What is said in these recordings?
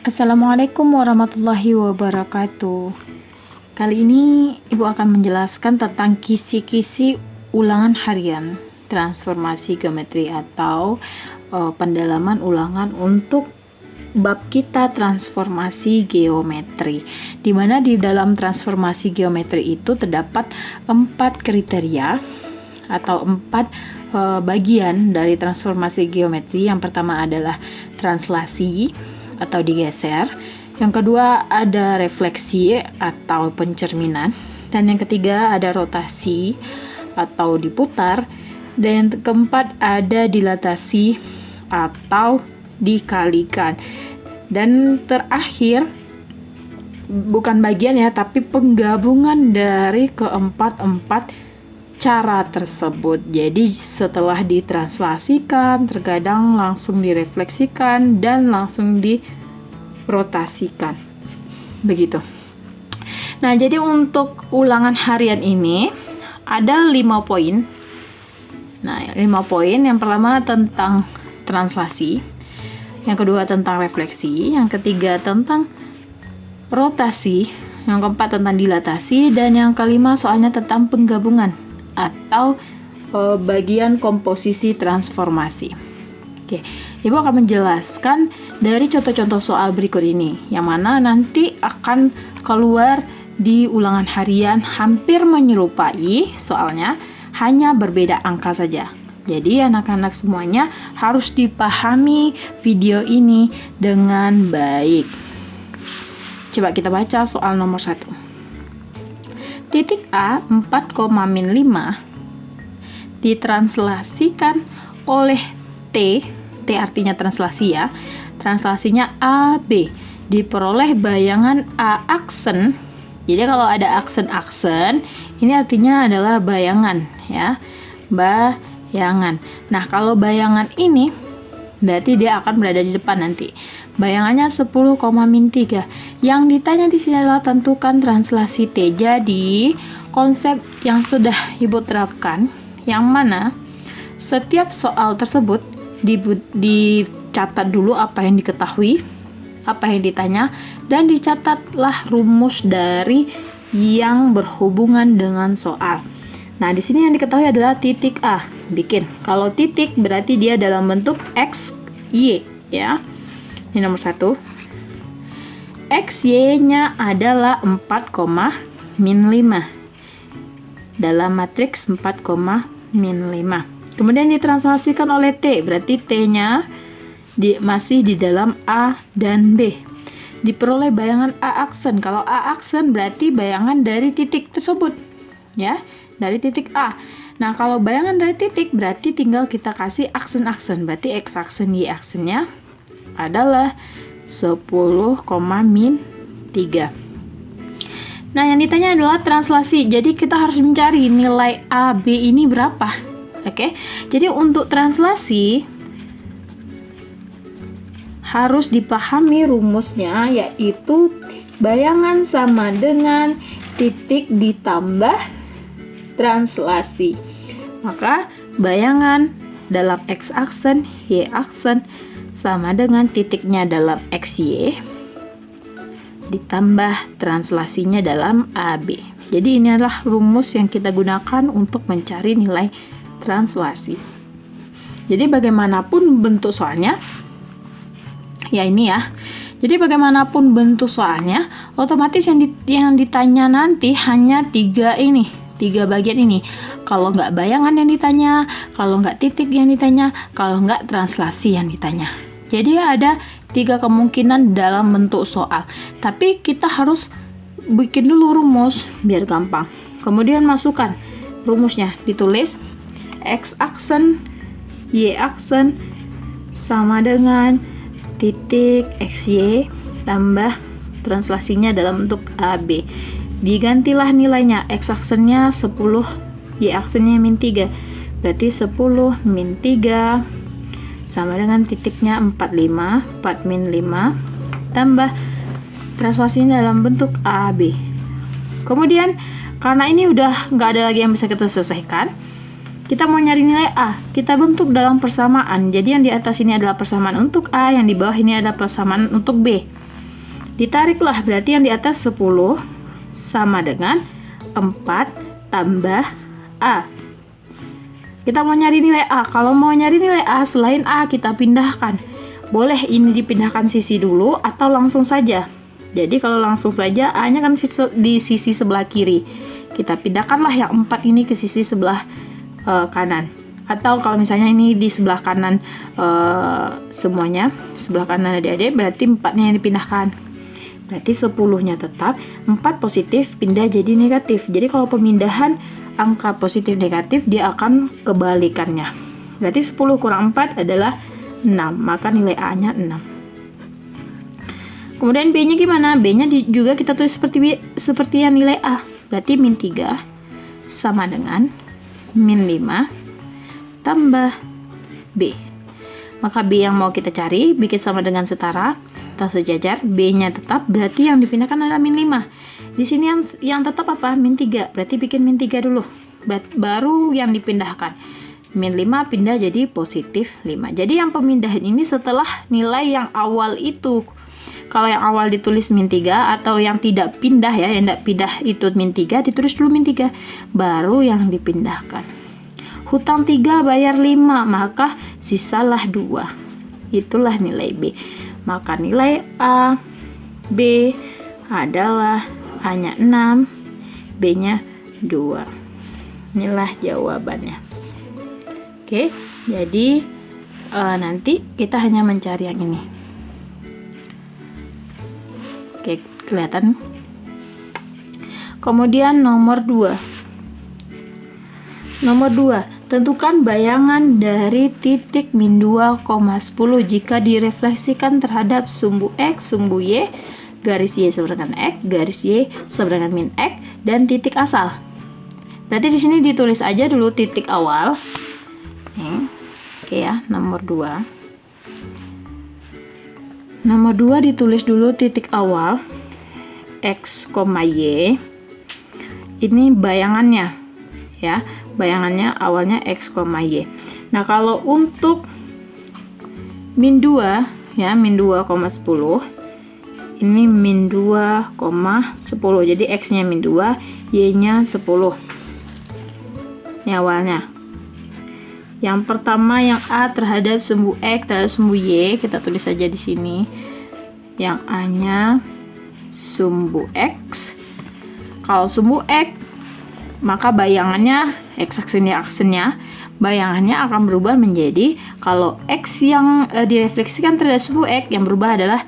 Assalamualaikum warahmatullahi wabarakatuh. Kali ini Ibu akan menjelaskan tentang kisi-kisi ulangan harian transformasi geometri atau pendalaman ulangan untuk bab kita transformasi geometri, di mana di dalam transformasi geometri itu terdapat 4 kriteria atau 4 bagian dari transformasi geometri. Yang pertama adalah translasi atau digeser, yang kedua ada refleksi atau pencerminan, dan yang ketiga ada rotasi atau diputar, dan yang keempat ada dilatasi atau dikalikan, dan terakhir bukan bagian ya, tapi penggabungan dari keempat cara tersebut. Jadi setelah ditranslasikan, terkadang langsung direfleksikan dan langsung dirotasikan. Begitu. Nah, jadi untuk ulangan harian ini ada 5 poin. Nah, 5 poin. Yang pertama tentang translasi, yang kedua tentang refleksi, yang ketiga tentang rotasi, yang keempat tentang dilatasi, dan yang kelima soalnya tentang penggabungan atau bagian komposisi transformasi. Oke, Ibu akan menjelaskan dari contoh-contoh soal berikut ini, yang mana nanti akan keluar di ulangan harian hampir menyerupai soalnya, hanya berbeda angka saja. Jadi anak-anak semuanya harus dipahami video ini dengan baik. Coba kita baca soal nomor 1. Titik A 4,-5 ditranslasikan oleh T artinya translasi ya. Translasinya AB diperoleh bayangan A aksen. Jadi kalau ada aksen-aksen, ini artinya adalah bayangan ya. Bayangan. Nah, kalau bayangan ini berarti dia akan berada di depan nanti. Bayangannya 10,-3. Yang ditanya di sini adalah tentukan translasi T. Jadi, konsep yang sudah Ibu terapkan, yang mana setiap soal tersebut dicatat dulu apa yang diketahui, apa yang ditanya, dan dicatatlah rumus dari yang berhubungan dengan soal. Nah, di sini yang diketahui adalah titik A. Bikin. Kalau titik berarti dia dalam bentuk X, Y, ya. Ini nomor 1. XY-nya adalah 4,-5 dalam matriks 4,-5. Kemudian ditranslasikan oleh T, berarti T-nya masih di dalam A dan B. Diperoleh bayangan A aksen. Kalau A aksen berarti bayangan dari titik tersebut, ya, dari titik A. Nah, kalau bayangan dari titik berarti tinggal kita kasih aksen-aksen. Berarti X aksen, Y aksennya adalah 10,-3. Nah, yang ditanya adalah translasi. Jadi kita harus mencari nilai A, B ini berapa. Oke. Jadi untuk translasi harus dipahami rumusnya, yaitu bayangan sama dengan titik ditambah translasi. Maka bayangan dalam X aksen, Y aksen sama dengan titiknya dalam XY ditambah translasinya dalam AB. Jadi ini adalah rumus yang kita gunakan untuk mencari nilai translasi. Jadi bagaimanapun bentuk soalnya, ya ini ya. Jadi bagaimanapun bentuk soalnya, otomatis yang ditanya nanti hanya 3 bagian ini. Kalau nggak bayangan yang ditanya, kalau nggak titik yang ditanya, kalau nggak translasi yang ditanya. Jadi ada 3 kemungkinan dalam bentuk soal. Tapi kita harus bikin dulu rumus biar gampang. Kemudian masukkan rumusnya, ditulis X aksen, Y aksen sama dengan titik XY tambah translasinya dalam bentuk AB. Digantilah nilainya, X aksennya 10, Y aksennya -3. Berarti 10-3 sama dengan titiknya 45, 4-5 tambah translasinya dalam bentuk AB. Kemudian karena ini udah nggak ada lagi yang bisa kita selesaikan, Kita mau nyari nilai A, kita bentuk dalam persamaan. Jadi yang di atas ini adalah persamaan untuk A, yang di bawah ini adalah persamaan untuk B. Ditariklah, berarti yang di atas 10 sama dengan 4 tambah A. Kita mau nyari nilai A. Kalau mau nyari nilai A selain A, kita pindahkan. Boleh ini dipindahkan sisi dulu atau langsung saja. Jadi kalau langsung saja, A-nya kan di sisi sebelah kiri. Kita pindahkanlah yang 4 ini ke sisi sebelah kanan. Atau kalau misalnya ini di sebelah kanan semuanya, sebelah kanan adik-adik, berarti 4-nya yang dipindahkan. Berarti 10-nya tetap, 4 positif pindah jadi negatif. Jadi kalau pemindahan angka positif negatif, dia akan kebalikannya. Berarti 10 kurang 4 adalah 6, maka nilai A-nya 6. Kemudian B-nya gimana? B-nya juga kita tulis seperti yang nilai A. Berarti min 3 sama dengan min 5 tambah B. Maka B yang mau kita cari, bikin sama dengan setara atau sejajar, B-nya tetap, berarti yang dipindahkan adalah min 5. Di sini yang tetap apa? Min 3. Berarti bikin min 3 dulu. Baru yang dipindahkan. Min 5 pindah jadi positif 5. Jadi yang pemindahan ini setelah nilai yang awal itu. Kalau yang awal ditulis min 3 atau yang tidak pindah ya, yang tidak pindah itu min 3, ditulis dulu min 3. Baru yang dipindahkan. Hutang 3 bayar 5, maka sisalah 2. Itulah nilai B. Maka nilai A, B adalah A-nya 6, B-nya 2. Inilah jawabannya. Oke, jadi nanti kita hanya mencari yang ini. Oke, kelihatan. Kemudian nomor 2. Nomor 2, tentukan bayangan dari titik min 2,10 jika direfleksikan terhadap sumbu X, sumbu Y, garis Y sama dengan X, garis Y sama dengan min X, dan titik asal. Berarti di sini ditulis aja dulu titik awal. Oke ya, nomor 2. Nomor 2 ditulis dulu titik awal X, Y. Ini bayangannya ya. Bayangannya awalnya X, Y. Nah, kalau untuk min 2 ya, min 2,10 ini min 2,10. Jadi X-nya min 2, Y-nya 10. Ini awalnya. Yang pertama yang A terhadap sumbu X terhadap sumbu Y, kita tulis saja di sini. Yang A-nya sumbu X. Kalau sumbu X, maka bayangannya X-aksennya bayangannya akan berubah menjadi, kalau X yang direfleksikan terhadap sumbu X, yang berubah adalah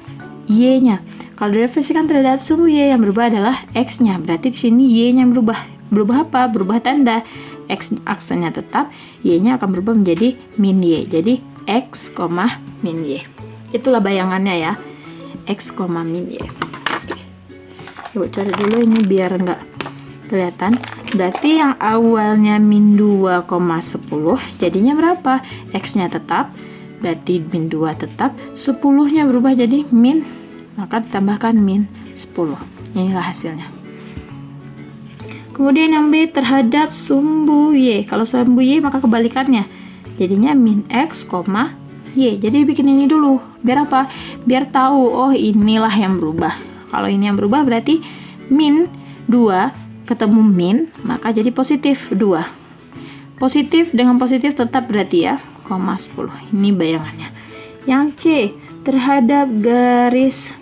Y-nya. Kalau direfleksikan terhadap sumbu Y, yang berubah adalah X-nya. Berarti di sini Y-nya yang berubah. Berubah apa? Berubah tanda. X aksennya tetap, Y-nya akan berubah menjadi min Y. Jadi X, min Y. Itulah bayangannya ya. X, min Y. Coba cari dulu ini biar enggak kelihatan. Berarti yang awalnya min 2,10 jadinya berapa? X-nya tetap, berarti min 2 tetap, 10-nya berubah jadi min, maka ditambahkan min 10. Inilah hasilnya. Kemudian yang B terhadap sumbu Y. Kalau sumbu Y maka kebalikannya. Jadinya min X, Y. Jadi bikin ini dulu. Biar apa? Biar tahu, oh inilah yang berubah. Kalau ini yang berubah berarti min 2 ketemu min, maka jadi positif 2. Positif dengan positif tetap berarti ya, 10. Ini bayangannya. Yang C terhadap garis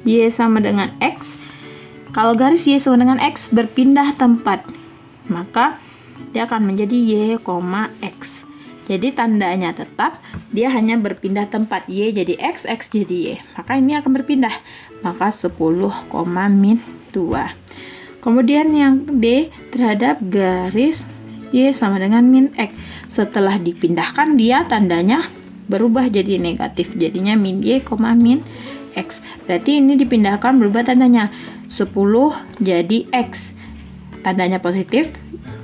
Y sama dengan X. Kalau garis Y sama dengan X berpindah tempat, maka dia akan menjadi Y, X. Jadi tandanya tetap, dia hanya berpindah tempat. Y jadi X, X jadi Y. Maka ini akan berpindah. Maka 10, min 2. Kemudian yang D terhadap garis Y sama dengan min X. Setelah dipindahkan, dia tandanya berubah jadi negatif. Jadinya min Y, min X. Berarti ini dipindahkan berubah tandanya. 10 jadi X. Tandanya positif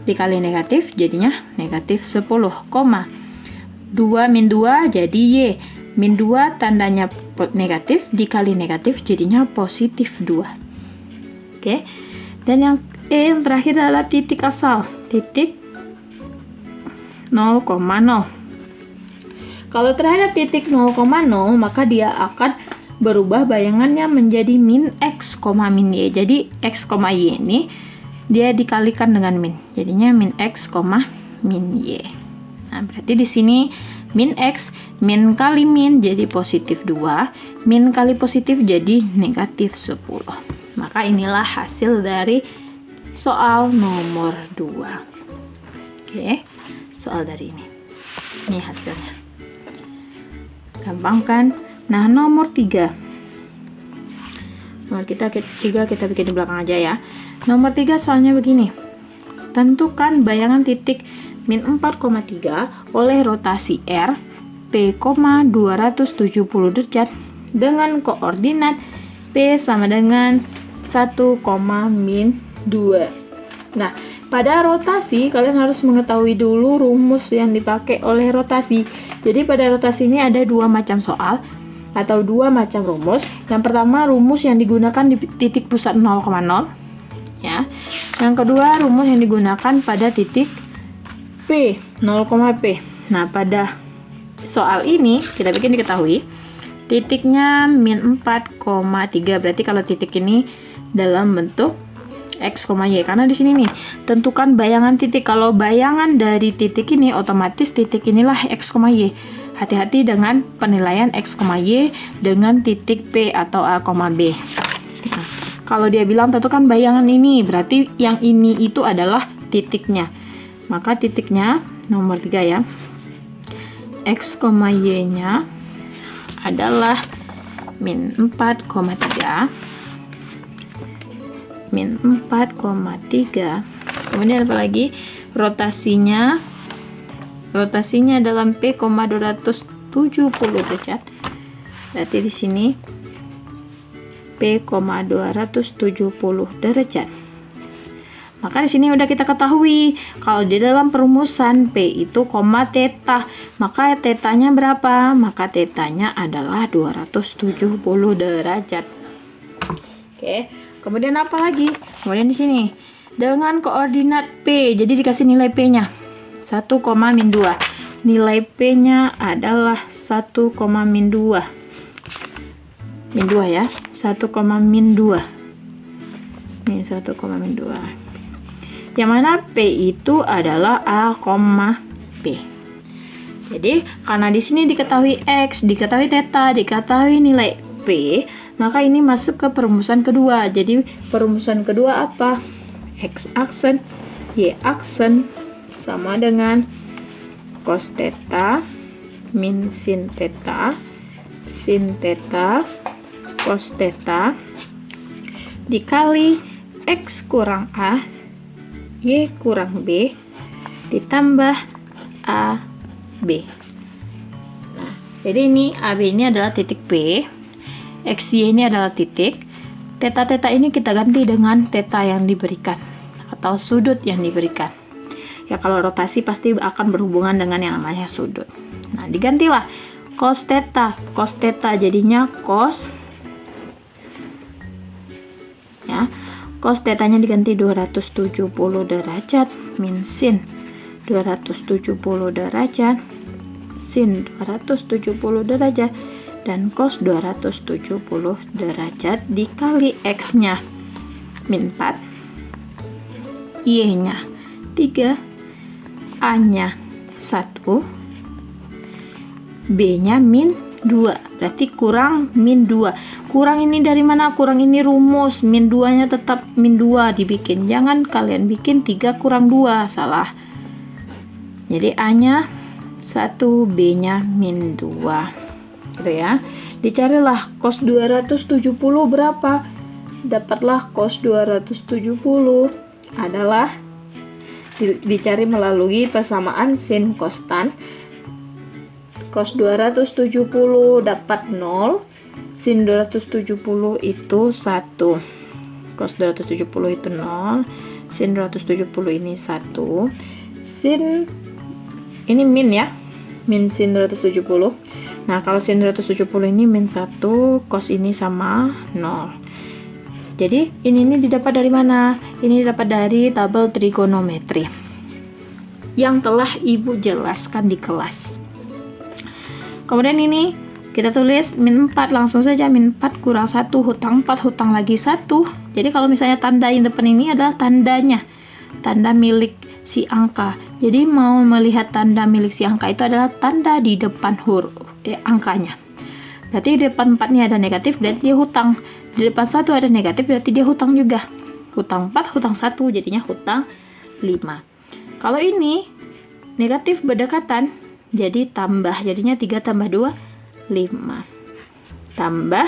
dikali negatif jadinya negatif 10, 2 min 2 jadi Y. Min 2 tandanya negatif dikali negatif jadinya positif 2. Oke. Dan yang E yang terakhir adalah titik asal. Titik 0,0. Kalau terhadap titik 0,0 maka dia akan berubah bayangannya menjadi min X, min Y. Jadi X, Y ini dia dikalikan dengan min. Jadinya min X, min Y. Nah, berarti di sini min X, min kali min jadi positif 2, min kali positif jadi negatif 10. Maka inilah hasil dari soal nomor 2. Oke, soal dari ini. Ini hasilnya. Gampang kan? Nah, nomor 3. Nomor kita bikin di belakang aja ya. Nomor 3 soalnya begini. Tentukan bayangan titik min 4,3 oleh rotasi R P, 270 derajat dengan koordinat P sama dengan 1, min 2. Nah, pada rotasi kalian harus mengetahui dulu rumus yang dipakai oleh rotasi. Jadi pada rotasi ini ada dua macam soal atau dua macam rumus. Yang pertama, rumus yang digunakan di titik pusat 0,0 ya. Yang kedua, rumus yang digunakan pada titik P, 0,P. Nah, pada soal ini kita bikin diketahui titiknya min 4,3. Berarti kalau titik ini dalam bentuk X, Y, karena di sini nih tentukan bayangan titik. Kalau bayangan dari titik ini otomatis titik inilah X, Y. Hati-hati dengan penilaian X, Y dengan titik P atau A, B. Nah, kalau dia bilang tentukan bayangan ini, berarti yang ini itu adalah titiknya. Maka titiknya nomor 3 ya. X, Y nya adalah min 4,3, min 4,3. Kemudian apa lagi? Rotasinya dalam P, 270 derajat. Berarti di sini P, 270 derajat. Maka di sini udah kita ketahui kalau di dalam perumusan P itu koma theta, maka tetanya berapa? Maka tetanya adalah 270 derajat. Oke, kemudian apa lagi? Kemudian di sini dengan koordinat P, jadi dikasih nilai P-nya 1, min 2. Nilai P-nya adalah 1, min 2. Min 2 ya. 1, min 2. Ini 1, min 2. Yang mana P itu adalah A, P. Jadi karena di sini diketahui X, diketahui theta, diketahui nilai P, maka ini masuk ke perumusan kedua. Jadi perumusan kedua apa? X aksen, Y aksen sama dengan cos theta min sin theta, cos theta dikali X kurang A, Y kurang B ditambah A, B. Nah, jadi ini AB ini adalah titik P, XY ini adalah titik. Theta ini kita ganti dengan theta yang diberikan atau sudut yang diberikan. Ya, kalau rotasi pasti akan berhubungan dengan yang namanya sudut. Nah, digantilah cos theta jadinya cos ya. Cos tetanya diganti 270 derajat min sin 270 derajat, sin 270 derajat, dan cos 270 derajat dikali X-nya min 4, Y-nya 3, A-nya 1, B-nya min 2. Berarti kurang min 2. Kurang ini dari mana? Kurang ini rumus. Min 2-nya tetap min 2 dibikin. Jangan kalian bikin 3 kurang 2. Salah. Jadi A-nya 1, B-nya min 2. Gitu ya. Dicarilah cos 270 berapa? Dapatlah cos 270 adalah dicari melalui persamaan sin kostan. Cos 270 dapat 0, sin 270 itu 1. Cos 270 itu 0, sin 270 ini 1. Sin ini min ya, min sin 270. Nah, kalau sin 270 ini min 1, cos ini sama 0. Jadi ini didapat dari mana? Ini didapat dari tabel trigonometri yang telah Ibu jelaskan di kelas. Kemudian ini Kita tulis min 4, langsung saja min 4 kurang 1, hutang 4, hutang lagi 1. Jadi kalau misalnya tanda yang depan ini adalah tandanya, tanda milik si angka. Jadi mau melihat tanda milik si angka itu adalah tanda di depan huruf angkanya. Berarti di depan 4 ini ada negatif, berarti dia hutang. Di depan 1 ada negatif, berarti dia hutang juga. Hutang 4, hutang 1, jadinya hutang 5. Kalau ini negatif berdekatan, jadi tambah, jadinya 3 tambah 2, 5. Tambah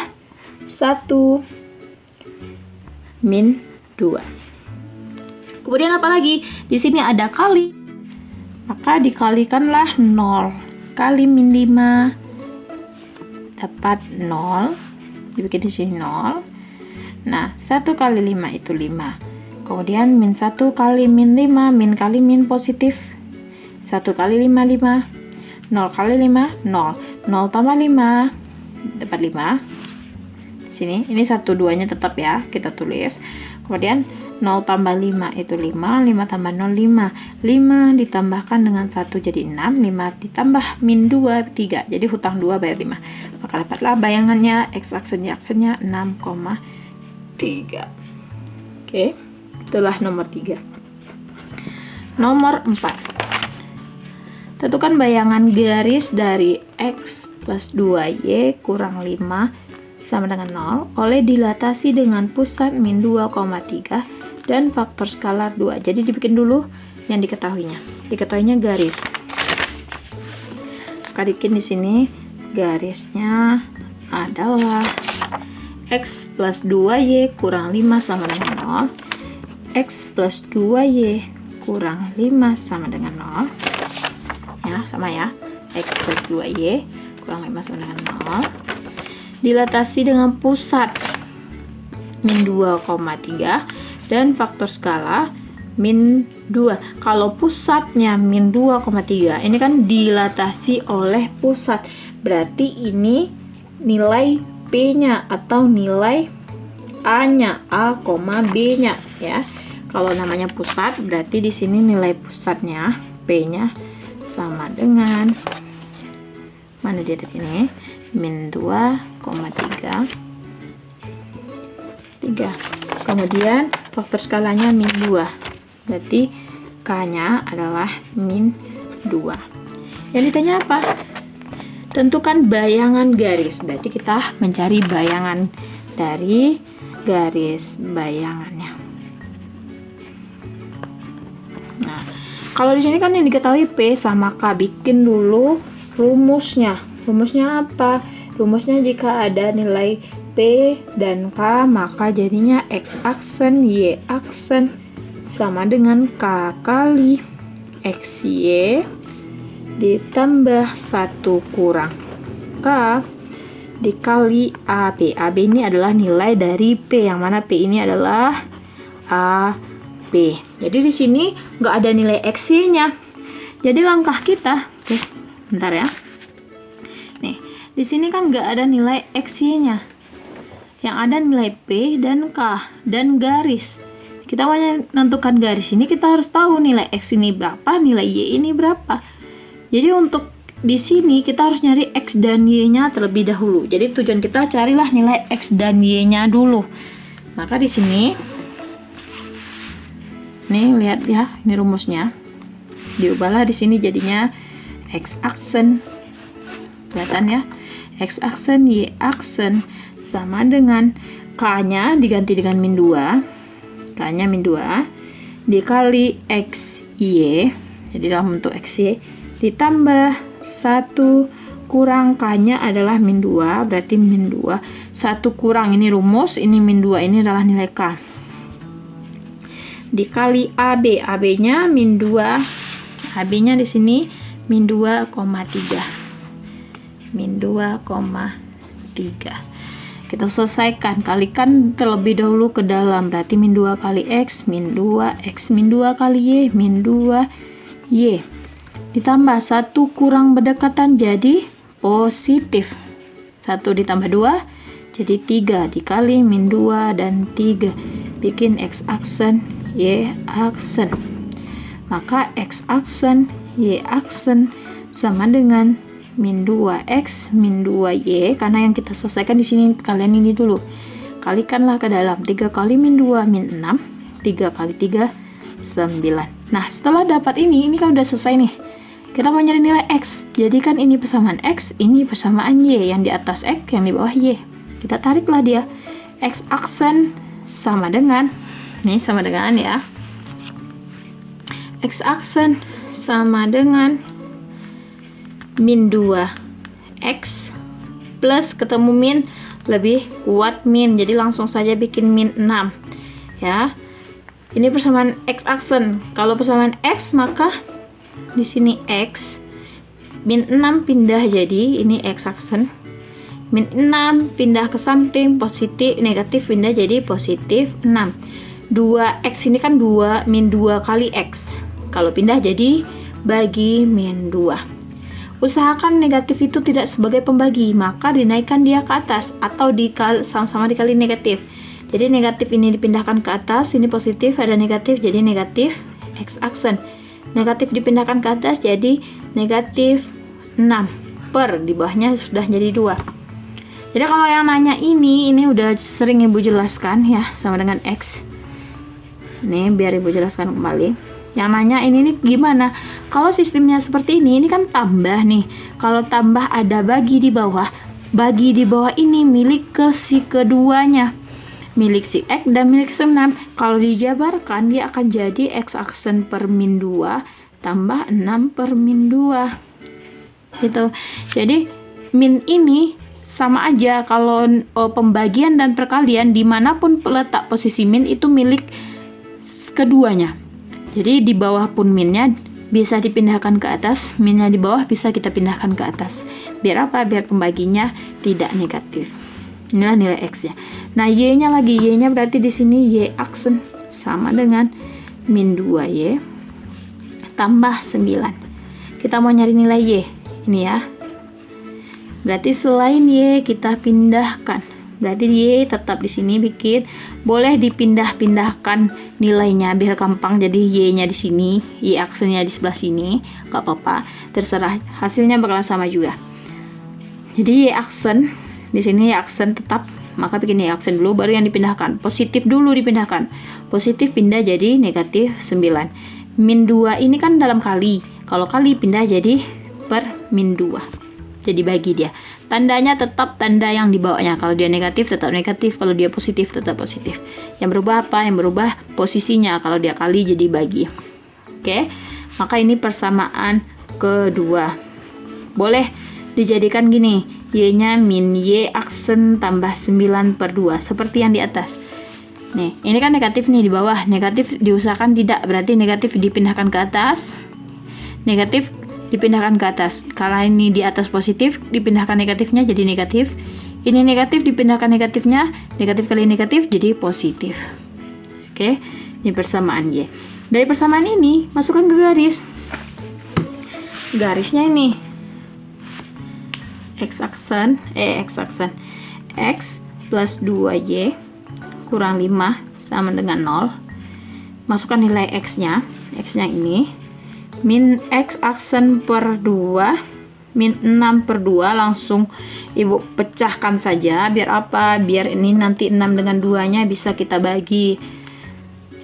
1 min 2. Kemudian apa lagi? Di sini ada kali. Maka dikalikanlah 0 kali min 5 dapat 0. Dibikin di sini 0. Nah, 1 kali 5 itu 5. Kemudian min 1 kali min 5, min kali min positif. 1 kali 5, 5. 0 kali 5, 0. 0 tambah 5 dapat 5. Di sini, ini 1 2-nya tetap ya, kita tulis. Kemudian 0 tambah 5 itu 5, 5 tambah 0, 5. 5 ditambahkan dengan 1 jadi 6, 5 ditambah min 2, 3. Jadi hutang 2 bayar 5. Maka dapatlah bayangannya, X aksennya 6,3. Oke, itulah nomor 3. Nomor 4. Tentukan bayangan garis dari X plus 2Y kurang 5 sama dengan 0 oleh dilatasi dengan pusat min 2,3 dan faktor skalar 2. Jadi dibikin dulu yang diketahuinya. Diketahuinya garis. Maka bikin di sini garisnya adalah X plus 2Y kurang 5 sama dengan 0. X plus 2Y kurang 5 sama dengan 0. Ya, sama ya. X plus 2Y kurang 5 sama dengan 0. Dilatasi dengan pusat min 2,3 dan faktor skala min 2. Kalau pusatnya min 2,3, ini kan dilatasi oleh pusat. Berarti ini nilai P-nya atau nilai A-nya, A, B-nya ya. Kalau namanya pusat, berarti di sini nilai pusatnya P-nya sama dengan mana dia dari ini? Min 2,3. 3. Kemudian faktor skalanya min 2. Berarti K-nya adalah min 2. Yang ditanya apa? Tentukan bayangan garis. Berarti kita mencari bayangan dari garis bayangannya. Nah, kalau di sini kan yang diketahui P sama K, bikin dulu rumusnya. Rumusnya apa? Rumusnya jika ada nilai P dan K, maka jadinya X aksen Y aksen sama dengan K kali XY ditambah 1 kurang K dikali AB. AB ini adalah nilai dari P, yang mana P ini adalah AB. Jadi di sini nggak ada nilai XY-nya. Jadi langkah kita, oke, bentar ya. Nih, di sini kan nggak ada nilai XY-nya. Yang ada nilai P dan K dan garis. Kita mau menentukan garis ini, kita harus tahu nilai X ini berapa, nilai Y ini berapa. Jadi untuk di sini kita harus nyari X dan Y-nya terlebih dahulu. Jadi tujuan kita carilah nilai X dan Y-nya dulu. Maka di sini, nih lihat ya, ini rumusnya. Diubahlah di sini jadinya X aksen. Kelihatan ya? X aksen Y aksen sama dengan K-nya diganti dengan min 2. K-nya min 2 dikali XY. Jadi dalam bentuk XY ditambah 1 kurang K-nya adalah min 2, berarti min 2. 1 kurang, ini rumus, ini min 2, ini adalah nilai K. Dikali AB, AB-nya min 2. AB-nya di sini min 2,3. Min 2,3. Kita selesaikan, kalikan terlebih dahulu ke dalam, berarti min 2 kali X, min 2, X min 2 kali Y, min 2, Y. Ditambah 1 kurang berdekatan jadi positif. 1 ditambah 2 jadi 3 dikali min 2 dan 3. Bikin X aksen, Y aksen. Maka X aksen, Y aksen sama dengan min 2x min 2y, karena yang kita selesaikan di sini kalian ini dulu. Kalikanlah ke dalam. 3 kali min 2 min 6, 3 kali 3 9. Nah, setelah dapat ini kan udah selesai nih. Kita mau nyari nilai x. Jadi kan ini persamaan x, ini persamaan y, yang di atas x, yang di bawah y. Kita tariklah dia. X aksen sama dengan, nih sama dengan ya, x aksen sama dengan min 2x plus ketemu min lebih kuat min, jadi langsung saja bikin min 6 ya. Ini persamaan x aksen. Kalau persamaan x maka di sini x min 6 pindah jadi ini x aksen, min 6 pindah ke samping, positif negatif pindah jadi positif 6. 2x ini kan 2 min 2 kali x, kalau pindah jadi bagi min 2. Usahakan negatif itu tidak sebagai pembagi, maka dinaikkan dia ke atas atau sama-sama dikali negatif. Jadi negatif ini dipindahkan ke atas, ini positif ada negatif jadi negatif x aksen. Negatif dipindahkan ke atas jadi negatif 6 per di bawahnya sudah jadi 2. Jadi kalau yang nanya ini udah sering ibu jelaskan ya, sama dengan x. Nih biar ibu jelaskan kembali. Yang nanya ini nih gimana? Kalau sistemnya seperti ini kan tambah nih. Kalau tambah ada bagi di bawah. Bagi di bawah ini milik ke si keduanya. Milik si x dan milik si 6. Kalau dijabarkan dia akan jadi x aksen per min 2 tambah 6 per min 2. Gitu. Jadi min ini sama aja kalau pembagian dan perkalian dimanapun letak posisi min itu milik keduanya. Jadi di bawah pun minnya bisa dipindahkan ke atas, minnya di bawah bisa kita pindahkan ke atas. Biar apa? Biar pembaginya tidak negatif. Inilah nilai x ya. Nah y-nya lagi, y-nya berarti di sini y aksen sama dengan min 2y tambah 9. Kita mau nyari nilai y. Ini ya. Berarti selain y kita pindahkan. Berarti y tetap di sini bikin, boleh dipindah-pindahkan nilainya biar gampang. Jadi y-nya di sini, y aksennya di sebelah sini, gak apa-apa, terserah. Hasilnya bakalan sama juga. Jadi y aksen di sini y aksen tetap, maka bikin y aksen dulu baru yang dipindahkan. Positif dulu dipindahkan. Positif pindah jadi negatif 9. Min 2 ini kan dalam kali. Kalau kali pindah jadi per min 2. Jadi bagi dia. Tandanya tetap tanda yang dibawanya. Kalau dia negatif tetap negatif, kalau dia positif tetap positif. Yang berubah apa? Yang berubah posisinya. Kalau dia kali jadi bagi. Oke. Maka ini persamaan kedua. Boleh dijadikan gini. Y-nya min y aksen tambah 9 per 2. Seperti yang di atas. Nih, ini kan negatif nih di bawah. Negatif diusahakan tidak. Berarti negatif dipindahkan ke atas. Negatif dipindahkan ke atas. Kalau ini di atas positif, dipindahkan negatifnya jadi negatif. Ini negatif dipindahkan negatifnya, negatif kali negatif jadi positif. Oke, ini persamaan y. Dari persamaan ini masukkan ke garis. Garisnya ini x aksen x plus 2y kurang 5 sama dengan 0. Masukkan nilai x-nya ini min x aksen per 2 min 6 per 2, langsung ibu pecahkan saja. Biar apa? Biar ini nanti 6 dengan 2 nya bisa kita bagi,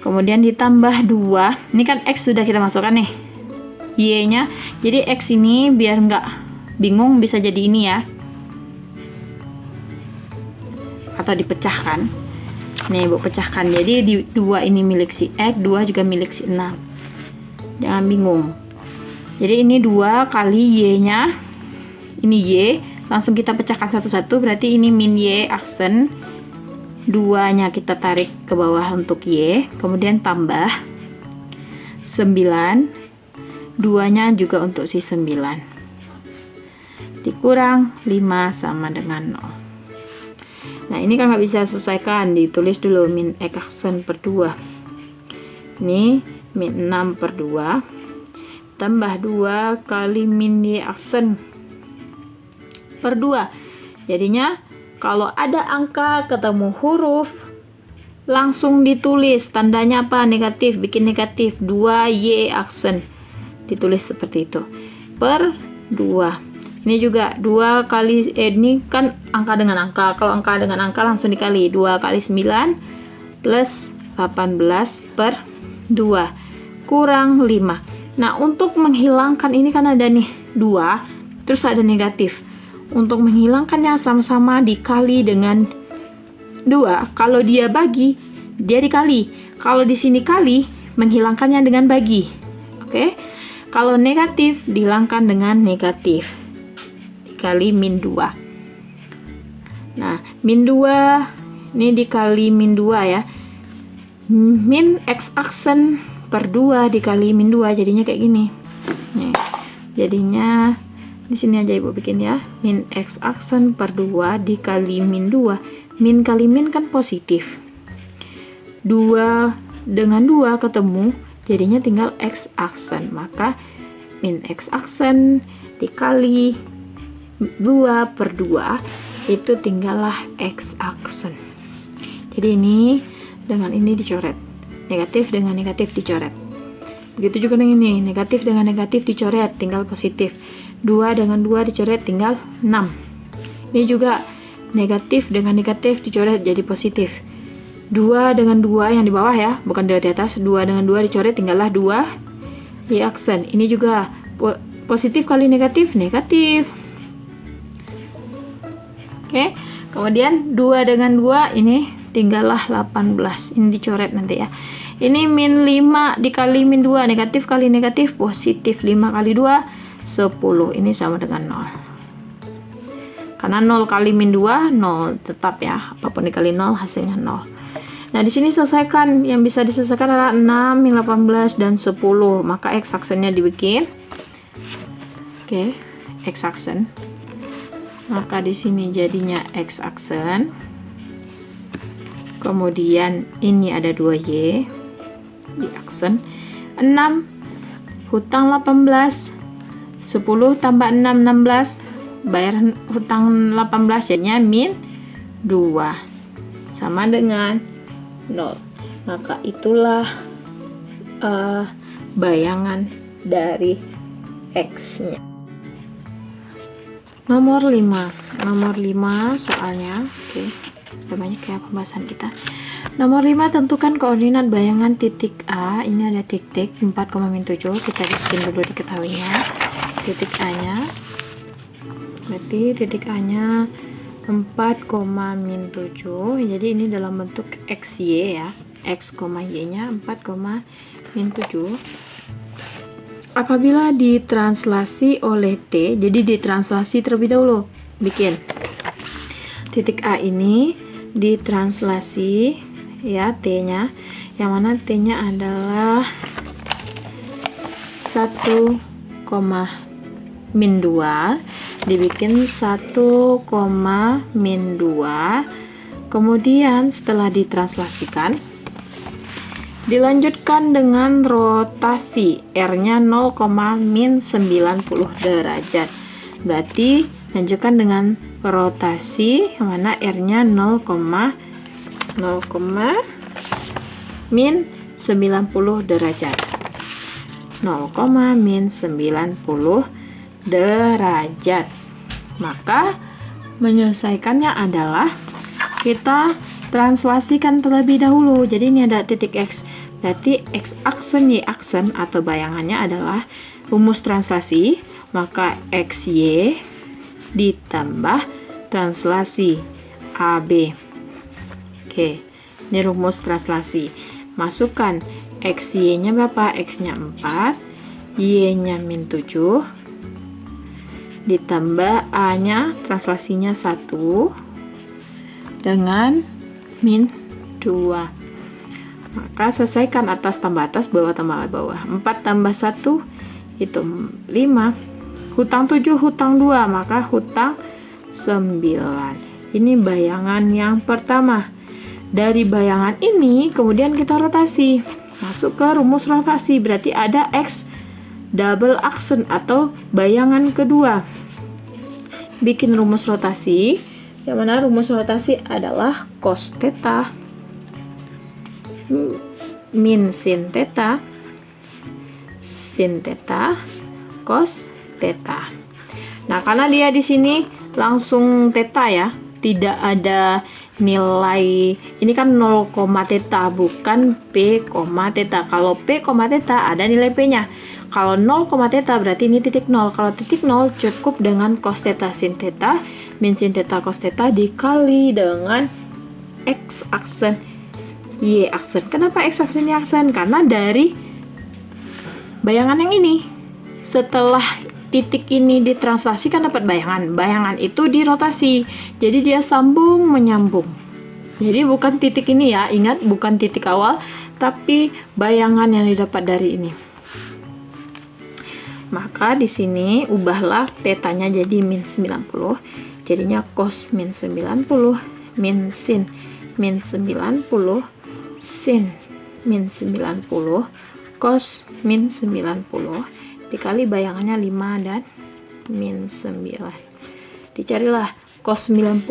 kemudian ditambah 2. Ini kan x sudah kita masukkan nih, y nya. Jadi x ini biar nggak bingung bisa jadi ini ya, atau dipecahkan. Nih ibu pecahkan, jadi di 2 ini milik si x, 2 juga milik si 6. Jangan bingung. Jadi ini 2 kali y nya, ini y, langsung kita pecahkan satu-satu. Berarti ini min y aksen, 2 nya kita tarik ke bawah untuk y, kemudian tambah 9, 2 nya juga untuk si 9, dikurang 5 sama dengan 0. Nah ini kan nggak bisa selesaikan, ditulis dulu min x aksen per 2. Ini min 6 per 2 tambah 2 kali min y aksen per 2. Jadinya kalau ada angka ketemu huruf langsung ditulis tandanya apa? Negatif, bikin negatif. 2y aksen ditulis seperti itu per 2. Ini juga 2 kali, ini kan angka dengan angka. Kalau angka dengan angka langsung dikali. 2 kali 9 plus 18 per 2 kurang 5. Nah, untuk menghilangkan ini kan ada nih 2, terus ada negatif. Untuk menghilangkannya sama-sama dikali dengan 2. Kalau dia bagi, dia dikali. Kalau di sini kali, menghilangkannya dengan bagi. Oke? Kalau negatif, dihilangkan dengan negatif. Dikali min 2. Nah, min 2 ini dikali min 2 ya. Min x aksen per 2 dikali min 2 jadinya kayak gini. Nih, jadinya di sini aja Ibu bikin ya. Min x aksen per 2 dikali min 2. Min kali min kan positif. 2 dengan 2 ketemu, jadinya tinggal x aksen. Maka min x aksen dikali 2 per 2 itu tinggallah x aksen. Jadi ini dengan ini dicoret, negatif dengan negatif dicoret. Begitu juga dengan ini, negatif dengan negatif dicoret, tinggal positif. 2 dengan 2 dicoret, tinggal 6. Ini juga negatif dengan negatif dicoret jadi positif. 2 dengan 2 yang di bawah ya, bukan di atas. 2 dengan 2 dicoret, tinggallah 2 di aksen. Ini juga positif kali negatif, negatif. Oke, kemudian 2 dengan 2 ini tinggallah 18. Ini dicoret nanti ya. Ini min 5 dikali min 2, negatif kali negatif positif. 5 kali 2 10. Ini sama dengan 0. Karena 0 kali min 2 0 tetap ya. Apapun dikali 0 hasilnya 0. Nah, di sini selesaikan. Yang bisa diselesaikan adalah 6, min 18 dan 10. Maka x aksennya dibikin. Oke, x aksen. Maka di sini jadinya x aksen. Kemudian ini ada 2y di aksen. 6 hutang 18. 10 tambah 6 16. Bayar hutang 18 jadinya min 2 sama dengan 0. Maka itulah bayangan dari x-nya. Nomor 5 soalnya. Oke. Udah banyak ya pembahasan kita. Nomor 5, tentukan koordinat bayangan titik A. Ini ada titik 4,7. Kita bikin dulu diketahuinya. Titik A-nya. Berarti titik A-nya 4,7. Jadi ini dalam bentuk XY ya. X, Y-nya 4,7. Apabila ditranslasi oleh T, jadi ditranslasi terlebih dahulu. Bikin titik A ini ditranslasi ya, T-nya, yang mana T-nya adalah 1, min 2, dibikin 1, min 2. Kemudian setelah ditranslasikan, dilanjutkan dengan rotasi, R-nya 0, min 90 derajat. Berarti lanjutkan dengan rotasi yang mana R-nya 0, min 90 derajat. 0, min 90 derajat. Maka menyelesaikannya adalah kita translasikan terlebih dahulu. Jadi ini ada titik X. Berarti X aksen Y aksen atau bayangannya adalah rumus translasi. Maka XY ditambah translasi AB. Oke, ini rumus translasi. Masukkan XY-nya berapa? X-nya 4, Y-nya min 7, ditambah A-nya translasinya 1 dengan min 2. Maka selesaikan atas tambah atas, bawah tambah bawah. 4 tambah 1 itu 5. Hutang 7, hutang 2, maka hutang 9. Ini bayangan yang pertama. Dari bayangan ini kemudian kita rotasi. Masuk ke rumus rotasi, berarti ada X double aksen atau bayangan kedua. Bikin rumus rotasi, yang mana rumus rotasi adalah cos theta min sin theta cos theta. Nah, karena dia di sini langsung theta ya, tidak ada nilai, ini kan 0, theta bukan P, theta. Kalau P, theta ada nilai P-nya. Kalau 0, theta berarti ini titik 0. Kalau titik 0 cukup dengan cos theta sin theta min sin theta cos theta dikali dengan X aksen Y aksen. Kenapa X aksen Y aksen? Karena dari bayangan yang ini, setelah titik ini ditranslasi kan dapat bayangan. Bayangan itu dirotasi. Jadi dia sambung menyambung. Jadi bukan titik ini ya, ingat bukan titik awal, tapi bayangan yang didapat dari ini. Maka di sini ubahlah tetanya jadi min 90. Jadinya cos min 90 min sin min 90 sin min 90 cos min 90 dikali bayangannya 5 dan min 9. Dicarilah cos 90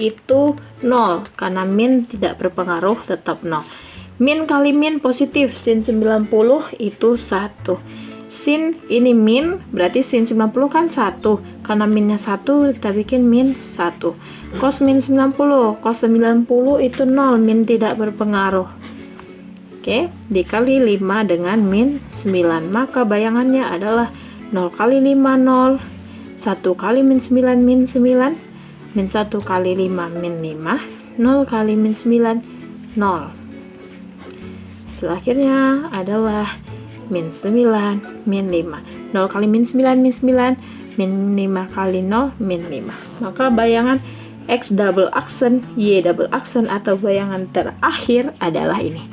itu 0 karena min tidak berpengaruh, tetap 0. Min kali min positif, sin 90 itu 1. Sin ini min berarti sin 90 kan 1, karena minnya 1 kita bikin min 1. Cos min 90, cos 90 itu 0, min tidak berpengaruh. Oke, dikali 5 dengan min 9, maka bayangannya adalah 0 kali 5 0, 1 kali min 9 min 9, min 1 kali 5 min 5, 0 kali min 9 0. Hasil akhirnya adalah min 9 min 5. 0 kali min 9 min 9, min 5 kali 0 min 5. Maka bayangan X double aksen, Y double aksen atau bayangan terakhir adalah ini.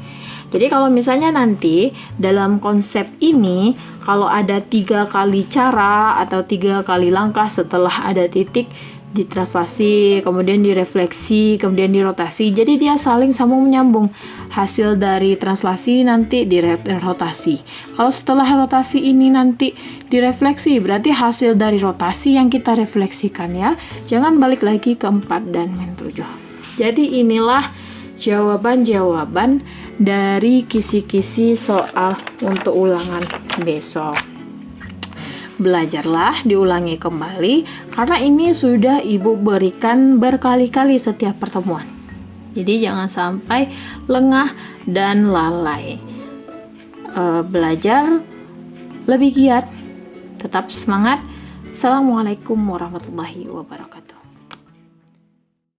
Jadi kalau misalnya nanti dalam konsep ini, kalau ada 3 kali cara atau 3 kali langkah setelah ada titik, ditranslasi, kemudian direfleksi, kemudian dirotasi, jadi dia saling sambung menyambung. Hasil dari translasi nanti dirotasi. Kalau setelah rotasi ini nanti direfleksi, berarti hasil dari rotasi yang kita refleksikan ya. Jangan balik lagi ke 4 dan min 7. Jadi inilah jawaban-jawaban dari kisi-kisi soal untuk ulangan besok. Belajarlah, diulangi kembali, karena ini sudah Ibu berikan berkali-kali setiap pertemuan. Jadi jangan sampai lengah dan lalai. Belajar lebih giat, tetap semangat. Assalamualaikum warahmatullahi wabarakatuh.